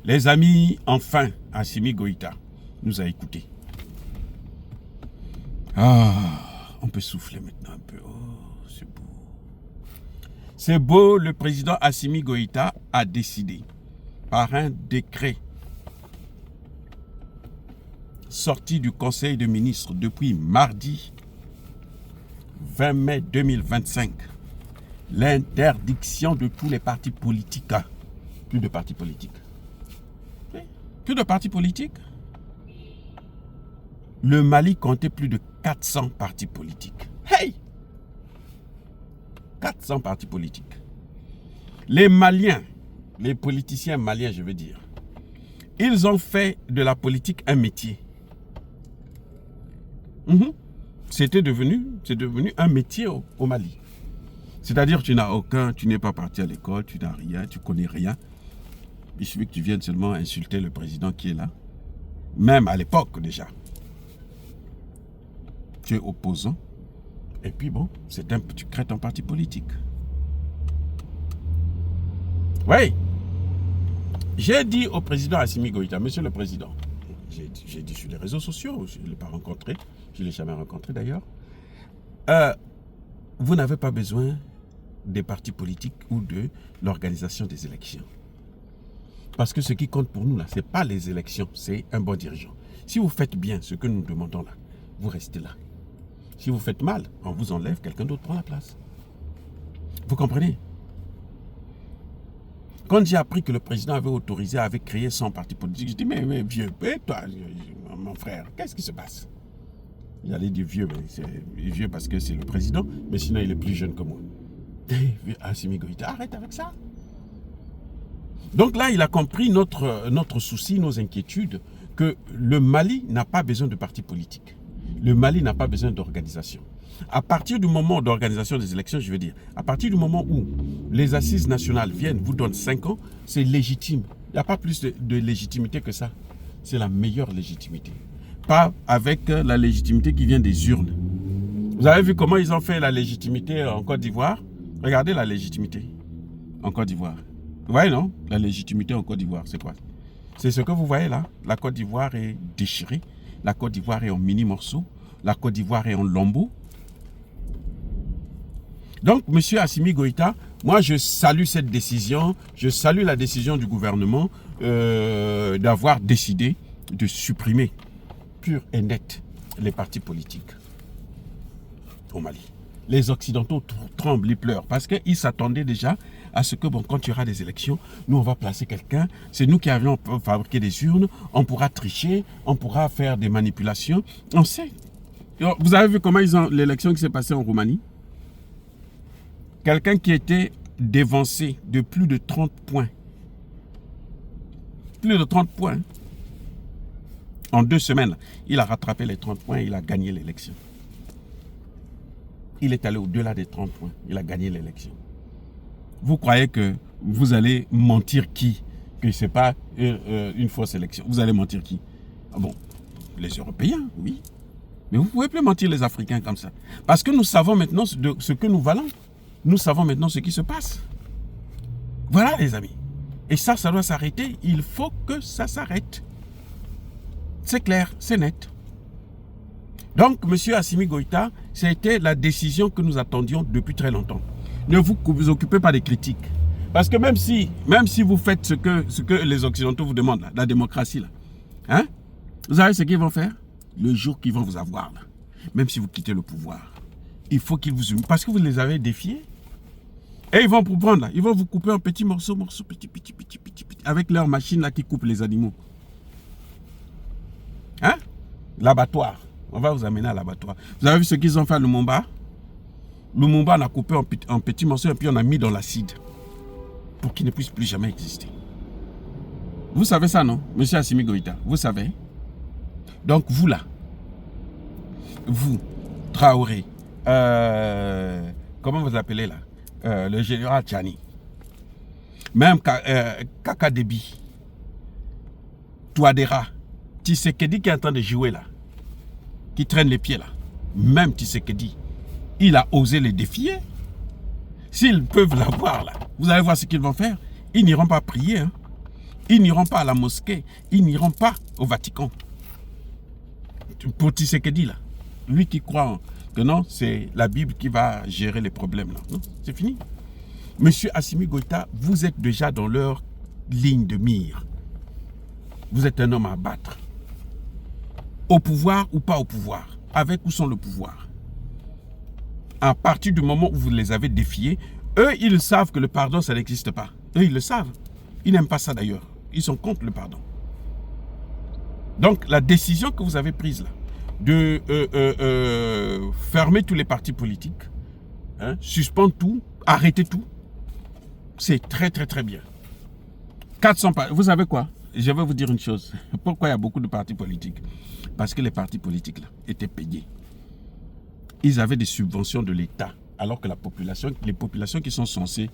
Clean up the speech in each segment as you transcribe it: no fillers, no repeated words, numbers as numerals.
Les amis, enfin, Assimi Goïta nous a écoutés. On peut souffler maintenant un peu. Oh, c'est beau. C'est beau, le président Assimi Goïta a décidé, par un décret sorti du Conseil des ministres depuis mardi 20 mai 2025, l'interdiction de tous les partis politiques. Plus de partis politiques. Plus de partis politiques. Le Mali comptait plus de 400 partis politiques. Hey! 400 partis politiques. Les Maliens, les politiciens maliens, je veux dire, ils ont fait de la politique un métier. C'est devenu un métier au Mali. C'est-à-dire tu n'es pas parti à l'école, tu n'as rien, tu connais rien. Il suffit que tu viennes seulement insulter le président qui est là. Même à l'époque déjà. Tu es opposant. Et puis bon, tu crées ton parti politique. Oui. J'ai dit au président Assimi Goïta, monsieur le président, j'ai dit sur les réseaux sociaux, je ne l'ai pas rencontré, je ne l'ai jamais rencontré d'ailleurs. Vous n'avez pas besoin des partis politiques ou de l'organisation des élections. Parce que ce qui compte pour nous là, ce n'est pas les élections, c'est un bon dirigeant. Si vous faites bien ce que nous demandons là, vous restez là. Si vous faites mal, on vous enlève, quelqu'un d'autre prend la place. Vous comprenez? Quand j'ai appris que le président avait créé son parti politique, je dis, mais vieux, toi, mon frère, qu'est-ce qui se passe? Il allait dire vieux, mais c'est vieux parce que c'est le président, mais sinon il est plus jeune que moi. Assimi Goïta, arrête avec ça. Donc là, il a compris notre souci, nos inquiétudes, que le Mali n'a pas besoin de parti politique. Le Mali n'a pas besoin d'organisation. À partir du moment d'organisation des élections, je veux dire, à partir du moment où les assises nationales viennent, vous donnent 5 ans, c'est légitime. Il n'y a pas plus de légitimité que ça. C'est la meilleure légitimité. Pas avec la légitimité qui vient des urnes. Vous avez vu comment ils ont fait la légitimité en Côte d'Ivoire? Regardez la légitimité en Côte d'Ivoire. Vous voyez, non? La légitimité en Côte d'Ivoire, c'est quoi? C'est ce que vous voyez là. La Côte d'Ivoire est déchirée. La Côte d'Ivoire est en mini-morceaux. La Côte d'Ivoire est en lambeaux. Donc, M. Assimi Goïta, moi, je salue cette décision. Je salue la décision du gouvernement d'avoir décidé de supprimer, pur et net, les partis politiques au Mali. Les Occidentaux tremblent, ils pleurent, parce qu'ils s'attendaient déjà à ce que, bon, quand il y aura des élections, nous, on va placer quelqu'un, c'est nous qui avions fabriqué des urnes, on pourra tricher, on pourra faire des manipulations, on sait. Vous avez vu comment l'élection qui s'est passée en Roumanie? Quelqu'un qui était dévancé de plus de 30 points. Plus de 30 points. En 2 semaines, il a rattrapé les 30 points et il a gagné l'élection. Il est allé au-delà des 30 points. Il a gagné l'élection. Vous croyez que vous allez mentir qui? Que ce n'est pas une fausse élection. Vous allez mentir qui? Ah bon, les Européens, oui. Mais vous ne pouvez plus mentir les Africains comme ça. Parce que nous savons maintenant ce que nous valons. Nous savons maintenant ce qui se passe. Voilà les amis. Et ça doit s'arrêter. Il faut que ça s'arrête. C'est clair, c'est net. Donc, M. Assimi Goïta, c'était la décision que nous attendions depuis très longtemps. Ne vous occupez pas des critiques. Parce que même si vous faites ce que les Occidentaux vous demandent, là, la démocratie, là, hein, vous savez ce qu'ils vont faire? Le jour qu'ils vont vous avoir, là, même si vous quittez le pouvoir, il faut qu'ils vous humilient. Parce que vous les avez défiés. Et ils vont vous prendre, là, ils vont vous couper en petits morceaux, petit, avec leur machine là qui coupe les animaux. Hein? L'abattoir. On va vous amener à l'abattoir. Vous avez vu ce qu'ils ont fait à Lumumba? Lumumba, on a coupé en petits morceaux et puis on a mis dans l'acide pour qu'il ne puisse plus jamais exister. Vous savez ça, non? Monsieur Assimi Goïta, vous savez? Donc vous là, vous, Traoré, comment vous appelez là? Le général Tchani, même Kaka Debi, Touadéra, Tshisekedi qui est en train de jouer là, qui traîne les pieds là, même Tshisekedi, il a osé les défier. S'ils peuvent l'avoir là, vous allez voir ce qu'ils vont faire. Ils n'iront pas prier. Hein. Ils n'iront pas à la mosquée. Ils n'iront pas au Vatican. Pour Tshisekedi, là. Lui qui croit que non, c'est la Bible qui va gérer les problèmes, là. Non, c'est fini. Monsieur Assimi Goïta, vous êtes déjà dans leur ligne de mire. Vous êtes un homme à abattre. Au pouvoir ou pas au pouvoir. Avec ou sans le pouvoir. À partir du moment où vous les avez défiés, eux, ils savent que le pardon, ça n'existe pas. Eux, ils le savent. Ils n'aiment pas ça d'ailleurs. Ils sont contre le pardon. Donc, la décision que vous avez prise là, de fermer tous les partis politiques, hein, suspendre tout, arrêter tout, c'est très très très bien. 400 partis. Vous savez quoi? Je vais vous dire une chose. Pourquoi il y a beaucoup de partis politiques? Parce que les partis politiques là, étaient payés. Ils avaient des subventions de l'État, alors que les populations qui sont censées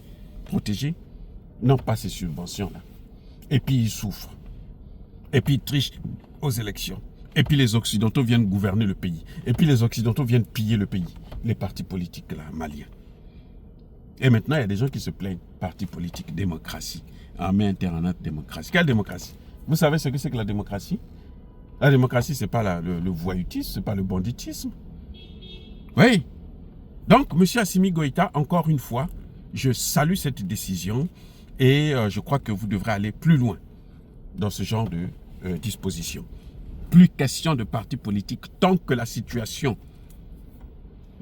protéger n'ont pas ces subventions-là. Et puis ils souffrent. Et puis ils trichent aux élections. Et puis les Occidentaux viennent gouverner le pays. Et puis les Occidentaux viennent piller le pays. Les partis politiques là, maliens. Et maintenant, il y a des gens qui se plaignent. Parti politique, démocratie. Armée internet, démocratie. Quelle démocratie? Vous savez ce que c'est que la démocratie? La démocratie, ce n'est pas le voyoutisme, ce n'est pas le banditisme. Oui. Donc, M. Assimi Goïta, encore une fois, je salue cette décision et je crois que vous devrez aller plus loin dans ce genre de disposition. Plus question de partis politiques tant que la situation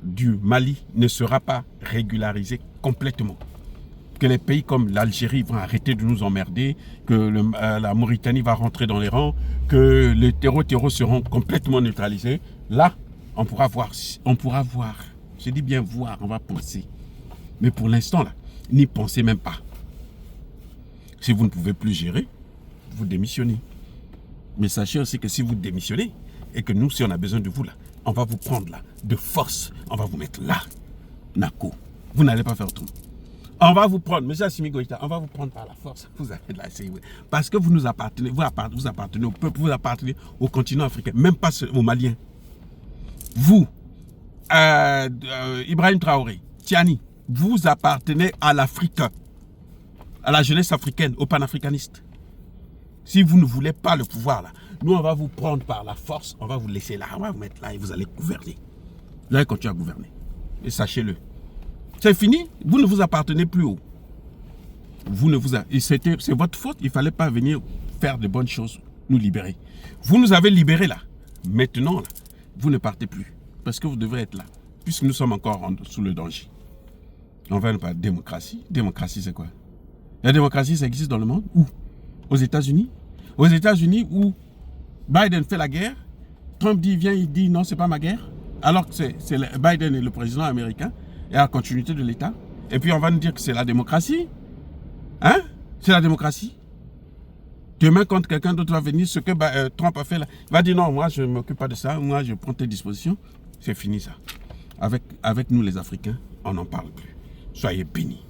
du Mali ne sera pas régularisée complètement. Que les pays comme l'Algérie vont arrêter de nous emmerder, que la Mauritanie va rentrer dans les rangs, que les terreaux seront complètement neutralisés. Là, on pourra voir. Je dis bien voir, on va penser. Mais pour l'instant, là, n'y pensez même pas. Si vous ne pouvez plus gérer, vous démissionnez. Mais sachez aussi que si vous démissionnez, et que nous, si on a besoin de vous, là, on va vous prendre là, de force, on va vous mettre là, Nako. Vous n'allez pas faire tout. On va vous prendre, M. Assimi Goïta, on va vous prendre par la force. Vous avez de la CIW. Parce que vous nous appartenez, vous appartenez au peuple, vous appartenez au continent africain, même pas aux Maliens. Vous, Ibrahim Traoré, Tiani, vous appartenez à l'Afrique, à la jeunesse africaine, aux panafricanistes. Si vous ne voulez pas le pouvoir là, nous on va vous prendre par la force, on va vous laisser là, on va vous mettre là et vous allez gouverner. Vous allez continuer à gouverner. Et sachez-le. C'est fini, vous ne vous appartenez plus haut. C'est votre faute, il ne fallait pas venir faire de bonnes choses, nous libérer. Vous nous avez libérés là. Maintenant, là, vous ne partez plus. Parce que vous devrez être là. Puisque nous sommes encore sous le danger. On va parler de démocratie. Démocratie, c'est quoi? La démocratie, ça existe dans le monde? Où? Aux États-Unis? Aux États-Unis où Biden fait la guerre, Trump vient, il dit non, c'est pas ma guerre. Alors que Biden est le président américain et à la continuité de l'État. Et puis on va nous dire que c'est la démocratie. Hein? C'est la démocratie. Demain, quand quelqu'un d'autre va venir, ce que Trump a fait là, il va dire non, moi je ne m'occupe pas de ça, moi je prends tes dispositions. C'est fini ça. Avec nous les Africains, on n'en parle plus. Soyez bénis.